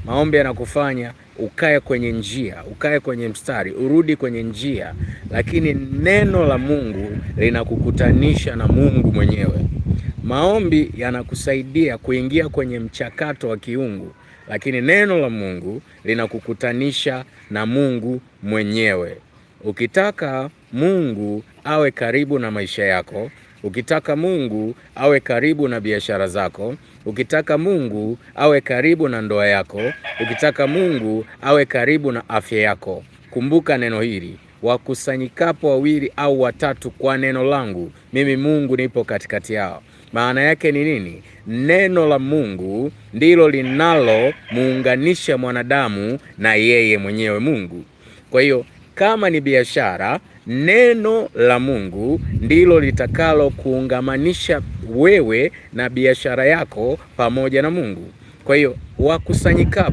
Maombi yanakufanya ukae kwenye njia, ukae kwenye mstari, urudi kwenye njia, lakini neno la Mungu linakukutanisha na Mungu mwenyewe. Maombi yanakusaidia kuingia kwenye mchakato wa kiungu, lakini neno la Mungu linakukutanisha na Mungu mwenyewe. Ukitaka Mungu awe karibu na maisha yako, ukitaka Mungu awe karibu na biashara zako, ukitaka Mungu awe karibu na ndoa yako, ukitaka Mungu awe karibu na afya yako, kumbuka neno hili: wakusanyikapo wawili au watatu kwa neno langu, mimi Mungu nipo katikati yao. Maana yake ni nini? Neno la Mungu ndilo linalomuunganisha mwanadamu na yeye mwenyewe Mungu. Kwa hiyo kama ni biashara, neno la Mungu ndilo litakalo kuungamanisha wewe na biashara yako pamoja na Mungu. Kwa hiyo wakusanyikapo